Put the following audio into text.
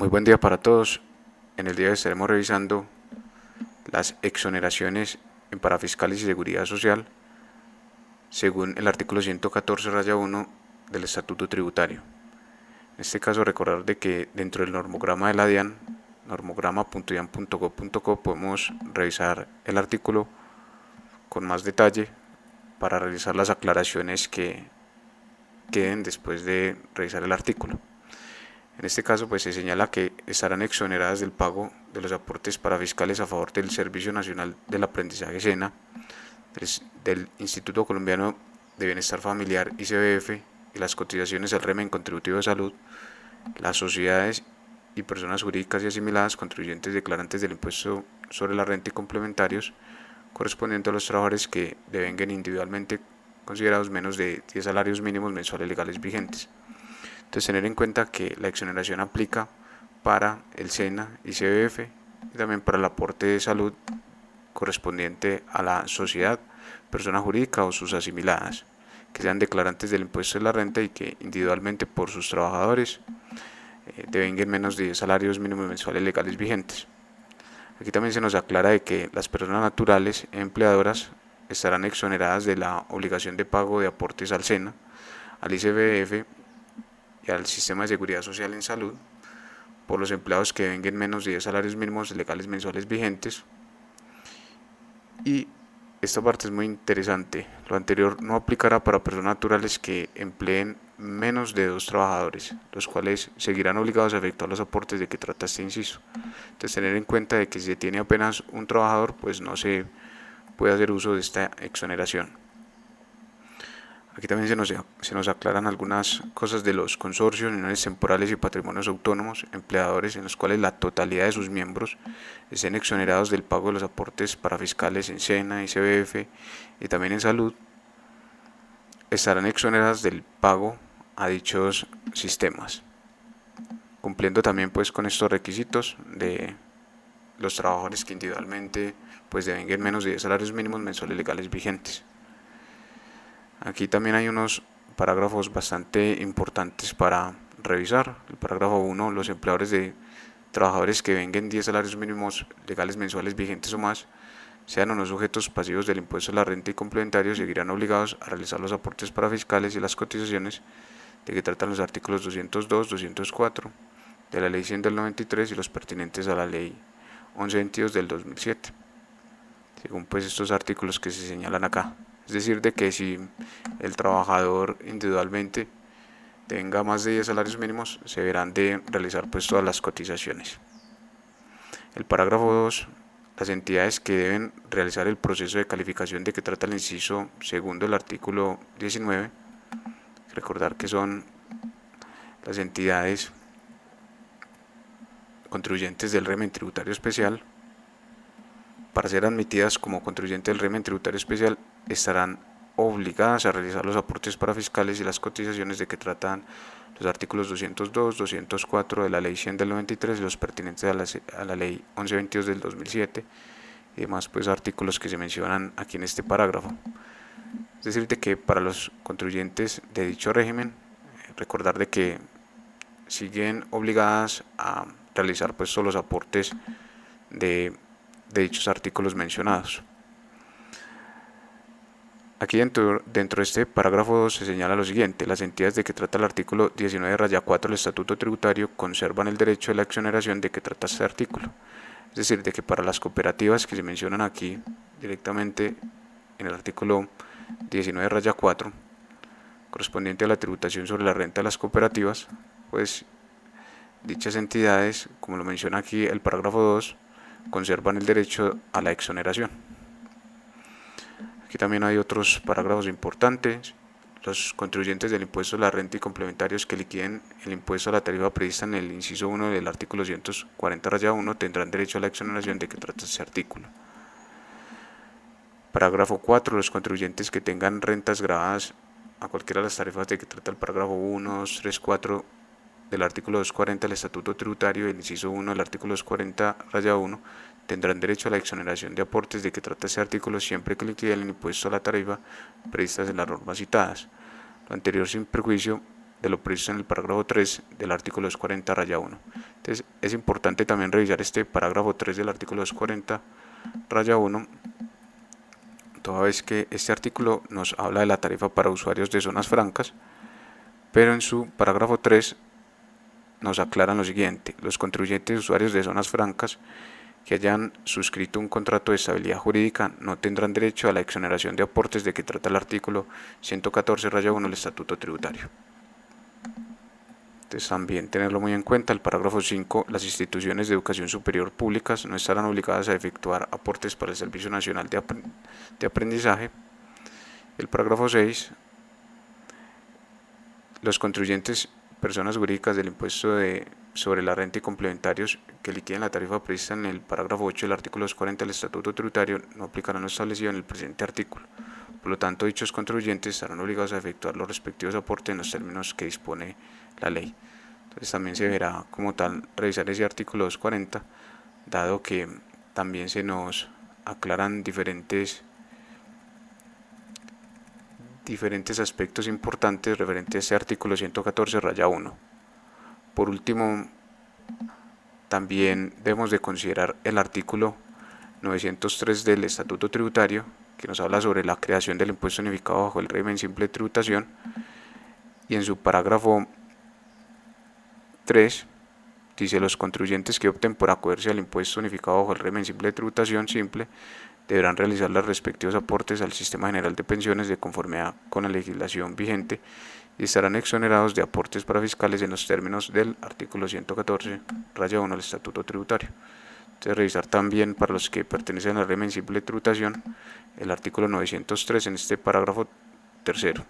Muy buen día para todos. En el día de hoy estaremos revisando las exoneraciones en parafiscales y seguridad social según el artículo 114-1 del Estatuto Tributario. En este caso, recordar de que dentro del normograma de la DIAN, normograma.dian.gov.co, podemos revisar el artículo con más detalle para realizar las aclaraciones que queden después de revisar el artículo. En este caso, pues se señala que estarán exoneradas del pago de los aportes parafiscales a favor del Servicio Nacional del Aprendizaje SENA, del Instituto Colombiano de Bienestar Familiar ICBF y las cotizaciones al régimen contributivo de salud, las sociedades y personas jurídicas y asimiladas contribuyentes declarantes del impuesto sobre la renta y complementarios correspondiente a los trabajadores que devenguen individualmente considerados menos de 10 salarios mínimos mensuales legales vigentes. Entonces, tener en cuenta que la exoneración aplica para el SENA y CBF y también para el aporte de salud correspondiente a la sociedad, persona jurídica o sus asimiladas, que sean declarantes del impuesto de la renta y que individualmente por sus trabajadores devenguen menos de 10 salarios mínimos mensuales legales vigentes. Aquí también se nos aclara de que las personas naturales empleadoras estarán exoneradas de la obligación de pago de aportes al SENA, al ICBF y al Sistema de Seguridad Social en Salud por los empleados que devenguen menos de 10 salarios mínimos legales mensuales vigentes. Y esta parte es muy interesante. Lo anterior no aplicará para personas naturales que empleen menos de 2 trabajadores, los cuales seguirán obligados a efectuar los aportes de que trata este inciso. Entonces, tener en cuenta de que si se tiene apenas un trabajador, pues no se puede hacer uso de esta exoneración. Aquí también se nos aclaran algunas cosas de los consorcios, uniones temporales y patrimonios autónomos, empleadores en los cuales la totalidad de sus miembros estén exonerados del pago de los aportes parafiscales en SENA, ICBF y también en salud, estarán exoneradas del pago a dichos sistemas, cumpliendo también pues con estos requisitos de los trabajadores que individualmente pues devenguen menos de 10 salarios mínimos mensuales legales vigentes. Aquí también hay unos parágrafos bastante importantes para revisar. El parágrafo 1, los empleadores de trabajadores que devenguen 10 salarios mínimos legales mensuales vigentes o más, sean o no sujetos pasivos del impuesto a la renta y complementarios, seguirán obligados a realizar los aportes parafiscales y las cotizaciones de que tratan los artículos 202, 204 de la Ley 100 del 93 y los pertinentes a la Ley 1122 del 2007, según pues estos artículos que se señalan acá. Es decir, de que si el trabajador individualmente tenga más de 10 salarios mínimos, se deberán de realizar pues todas las cotizaciones. El parágrafo 2, las entidades que deben realizar el proceso de calificación de que trata el inciso segundo del artículo 19, recordar que son las entidades contribuyentes del régimen tributario especial. Para ser admitidas como contribuyentes del régimen tributario especial, estarán obligadas a realizar los aportes parafiscales y las cotizaciones de que tratan los artículos 202, 204 de la Ley 100 del 93 y los pertinentes a la Ley 1122 del 2007 y demás pues artículos que se mencionan aquí en este parágrafo. Es decir, de que para los contribuyentes de dicho régimen, recordar de que siguen obligadas a realizar pues todos los aportes de dichos artículos mencionados. Aquí dentro de este parágrafo 2 se señala lo siguiente: las entidades de que trata el artículo 19-4 del Estatuto Tributario conservan el derecho de la exoneración de que trata este artículo. Es decir, de que para las cooperativas que se mencionan aquí directamente en el artículo 19-4, correspondiente a la tributación sobre la renta de las cooperativas, pues dichas entidades, como lo menciona aquí el parágrafo 2, conservan el derecho a la exoneración. Aquí también hay otros parágrafos importantes. Los contribuyentes del impuesto a la renta y complementarios que liquiden el impuesto a la tarifa prevista en el inciso 1 del artículo 140-1 tendrán derecho a la exoneración de que trata este artículo. Parágrafo 4. Los contribuyentes que tengan rentas grabadas a cualquiera de las tarifas de que trata el parágrafo 1, 2, 3, 4 del artículo 240 del Estatuto Tributario y el inciso 1 del artículo 240-1 tendrán derecho a la exoneración de aportes de que trata este artículo siempre que liquiden el impuesto a la tarifa previstas en las normas citadas. Lo anterior sin perjuicio de lo previsto en el parágrafo 3 del artículo 240-1. Entonces es importante también revisar este parágrafo 3 del artículo 240-1, toda vez que este artículo nos habla de la tarifa para usuarios de zonas francas, pero en su parágrafo 3 nos aclaran lo siguiente: los contribuyentes usuarios de zonas francas que hayan suscrito un contrato de estabilidad jurídica no tendrán derecho a la exoneración de aportes de que trata el artículo 114-1 del Estatuto Tributario. Entonces también tenerlo muy en cuenta. El parágrafo 5, las instituciones de educación superior públicas no estarán obligadas a efectuar aportes para el Servicio Nacional de Aprendizaje. El parágrafo 6, los contribuyentes personas jurídicas del impuesto sobre la renta y complementarios que liquiden la tarifa prevista en el parágrafo 8 del artículo 240 del Estatuto Tributario no aplicarán lo establecido en el presente artículo. Por lo tanto, dichos contribuyentes estarán obligados a efectuar los respectivos aportes en los términos que dispone la ley. Entonces también se deberá como tal revisar ese artículo 240, dado que también se nos aclaran diferentes aspectos importantes referentes a este artículo 114-1. Por último, también debemos de considerar el artículo 903 del Estatuto Tributario, que nos habla sobre la creación del impuesto unificado bajo el régimen simple de tributación, y en su parágrafo 3 dice: los contribuyentes que opten por acogerse al impuesto unificado bajo el régimen simple de tributación simple deberán realizar los respectivos aportes al Sistema General de Pensiones de conformidad con la legislación vigente y estarán exonerados de aportes para fiscales en los términos del artículo 114-1 del Estatuto Tributario. Entonces, revisar también para los que pertenecen al régimen simple de tributación el artículo 903 en este parágrafo tercero.